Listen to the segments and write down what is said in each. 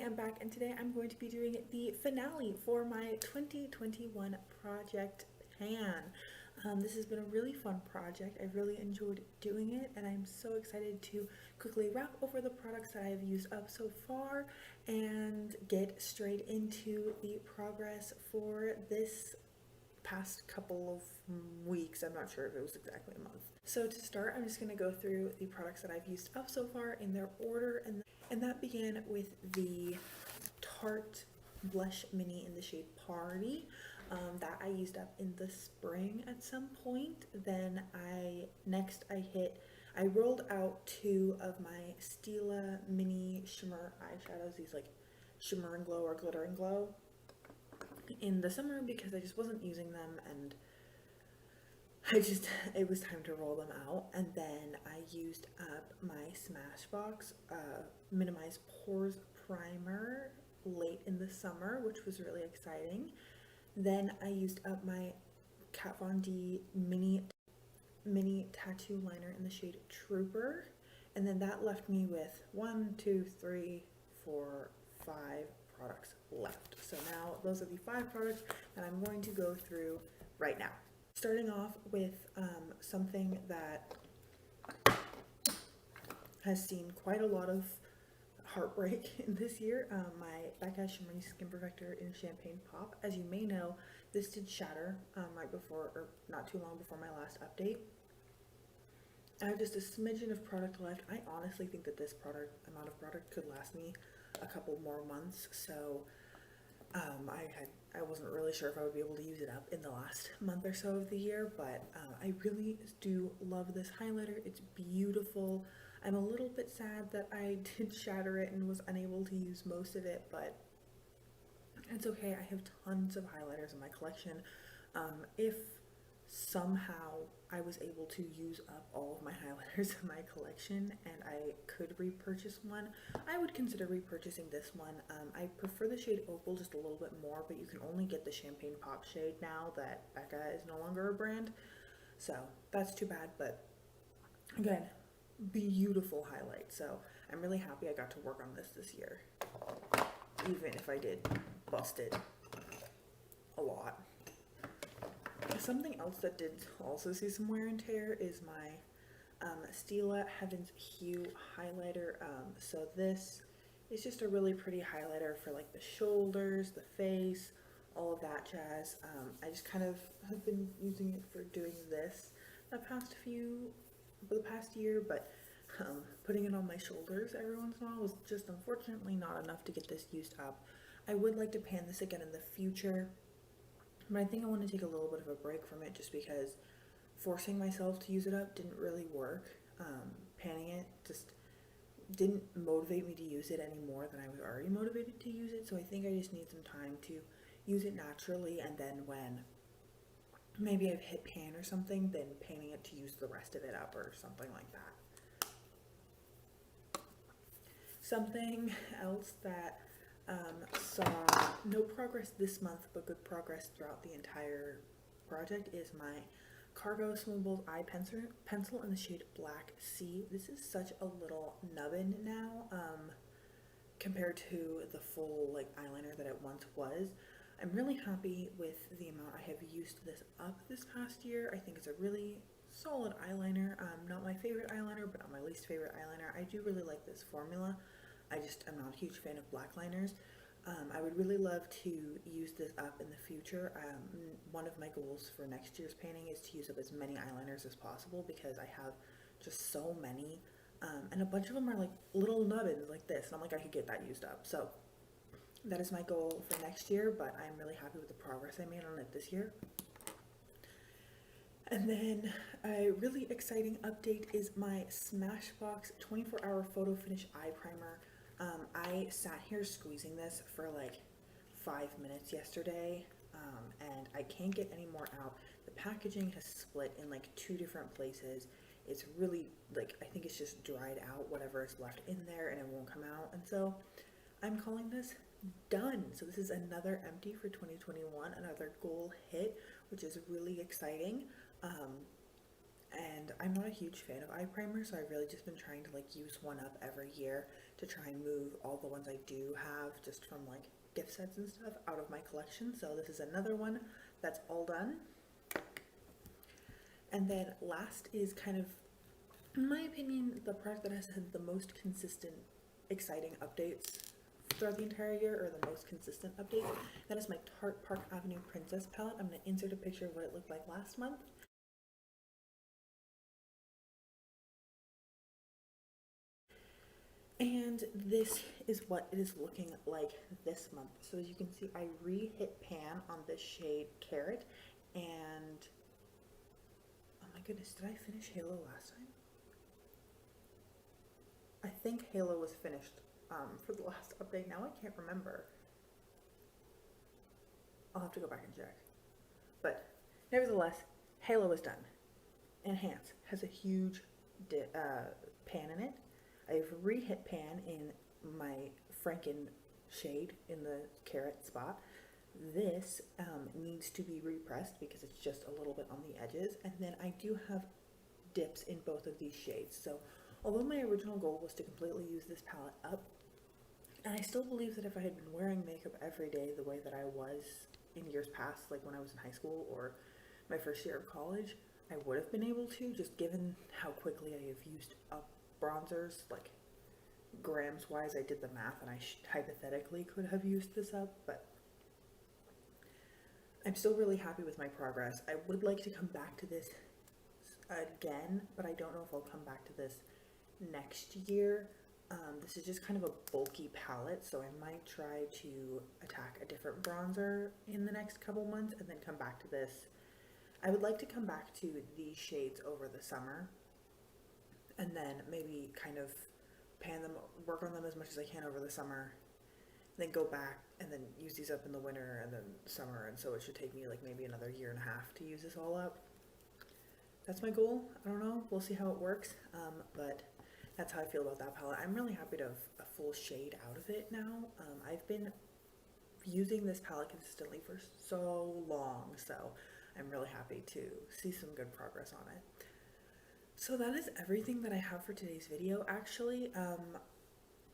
am back, and today I'm going to be doing the finale for my 2021 project pan. This has been a really fun project. I really enjoyed doing it, and I'm so excited to quickly wrap over the products that I've used up so far and get straight into the progress for this past couple of weeks. I'm not sure if it was exactly a month. So to start, I'm just going to go through the products that I've used up so far in their order, and that began with the Tarte Blush Mini in the shade Party. That I used up in the spring at some point. Then I rolled out two of my Stila Mini Shimmer eyeshadows, these like Shimmer and Glow or Glitter and Glow, in the summer because I just wasn't using them, and it was time to roll them out. And then I used up my Smashbox Minimize Pores Primer late in the summer, which was really exciting. Then I used up my Kat Von D mini tattoo liner in the shade Trooper, and then that left me with 1, 2, 3, 4, 5 products left. So now those are the 5 products that I'm going to go through right now. Starting off with something that has seen quite a lot of heartbreak in this year, my Becca Shimmery Skin Perfector in Champagne Pop. As you may know, this did shatter right before, or not too long before my last update. I have just a smidgen of product left. I honestly think that this amount of product could last me a couple more months, so I wasn't really sure if I would be able to use it up in the last month or so of the year, but I really do love this highlighter. It's beautiful. I'm a little bit sad that I did shatter it and was unable to use most of it, but it's okay. I have tons of highlighters in my collection. If somehow I was able to use up all of my highlighters in my collection and I could repurchase one, I would consider repurchasing this one. I prefer the shade Opal just a little bit more, but you can only get the Champagne Pop shade now that Becca is no longer a brand, so that's too bad. But again, beautiful highlight, so I'm really happy I got to work on this year, even if I did bust it a lot. Something else that did also see some wear and tear is my Stila Heaven's Hue highlighter. So this is just a really pretty highlighter for like the shoulders, the face, all of that jazz. I just kind of have been using it for doing this the past year, but putting it on my shoulders every once in a while was just unfortunately not enough to get this used up. I would like to pan this again in the future, but I think I want to take a little bit of a break from it just because forcing myself to use it up didn't really work. Panning it just didn't motivate me to use it any more than I was already motivated to use it, so I think I just need some time to use it naturally, and then when maybe I've hit pan or something, then panning it to use the rest of it up or something like that. Something else that saw no progress this month but good progress throughout the entire project is my Cargo Small Bold Eye Pencil in the shade Black Sea. This is such a little nubbin now compared to the full like eyeliner that it once was. I'm really happy with the amount I have used this up this past year. I think it's a really solid eyeliner. Not my favorite eyeliner, but not my least favorite eyeliner. I do really like this formula. I just am not a huge fan of black liners. I would really love to use this up in the future. One of my goals for next year's painting is to use up as many eyeliners as possible because I have just so many, and a bunch of them are like little nubbins like this, and I'm like, I could get that used up. So that is my goal for next year, but I'm really happy with the progress I made on it this year. And then a really exciting update is my Smashbox 24-hour photo finish eye primer. I sat here squeezing this for like 5 minutes yesterday, and I can't get any more out. The packaging has split in like 2 different places. It's really like, I think it's just dried out whatever is left in there and it won't come out, and so I'm calling this done. So this is another empty for 2021, another goal hit, which is really exciting. and I'm not a huge fan of eye primer, so I've really just been trying to like use one up every year to try and move all the ones I do have just from like gift sets and stuff out of my collection. So this is another one that's all done. And then last is kind of, in my opinion, the product that has had the most consistent, exciting updates throughout the entire year, or the most consistent updates. That is my Tarte Park Avenue Princess palette. I'm going to insert a picture of what it looked like last month. And this is what it is looking like this month. So as you can see, I re-hit pan on this shade Carrot, and oh my goodness, did I finish Halo last time? I think Halo was finished for the last update. Now I can't remember. I'll have to go back and check. But nevertheless, Halo is done. Enhance has a huge pan in it. I've re-hit pan in my Franken shade in the Carrot spot. This needs to be repressed because it's just a little bit on the edges. And then I do have dips in both of these shades. So although my original goal was to completely use this palette up, and I still believe that if I had been wearing makeup every day the way that I was in years past, like when I was in high school or my first year of college, I would have been able to, just given how quickly I have used up bronzers, like grams wise. I did the math and I hypothetically could have used this up, but I'm still really happy with my progress. I would like to come back to this again, but I don't know if I'll come back to this next year. This is just kind of a bulky palette, so I might try to attack a different bronzer in the next couple months and then come back to this. I would like to come back to these shades over the summer and then maybe kind of pan them, work on them as much as I can over the summer, then go back and then use these up in the winter and then summer, and so it should take me like maybe another year and a half to use this all up. That's my goal. I don't know. We'll see how it works, but that's how I feel about that palette. I'm really happy to have a full shade out of it now. I've been using this palette consistently for so long, so I'm really happy to see some good progress on it. So that is everything that I have for today's video. Actually,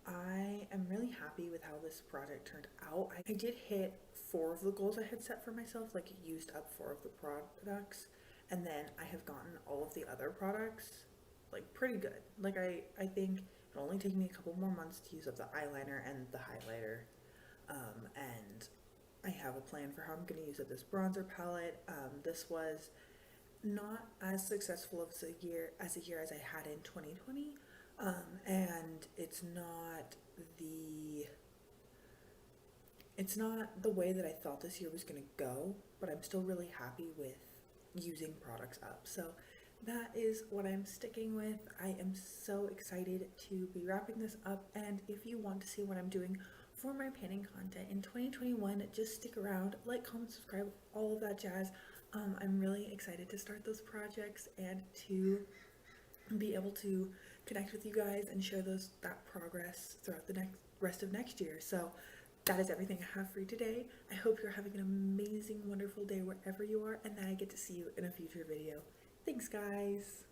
I am really happy with how this project turned out. I did hit 4 of the goals I had set for myself, like used up 4 of the products, and then I have gotten all of the other products like pretty good. Like I think it'll only take me a couple more months to use up the eyeliner and the highlighter, and I have a plan for how I'm going to use up this bronzer palette. This was not as successful as a year as I had in 2020, and it's not the way that I thought this year was going to go, but I'm still really happy with using products up. So that is what I'm sticking with. I am so excited to be wrapping this up, and if you want to see what I'm doing for my panning content in 2021, just stick around, like, comment, subscribe, all of that jazz. I'm really excited to start those projects and to be able to connect with you guys and share that progress throughout the rest of next year. So that is everything I have for you today. I hope you're having an amazing, wonderful day wherever you are, and that I get to see you in a future video. Thanks, guys.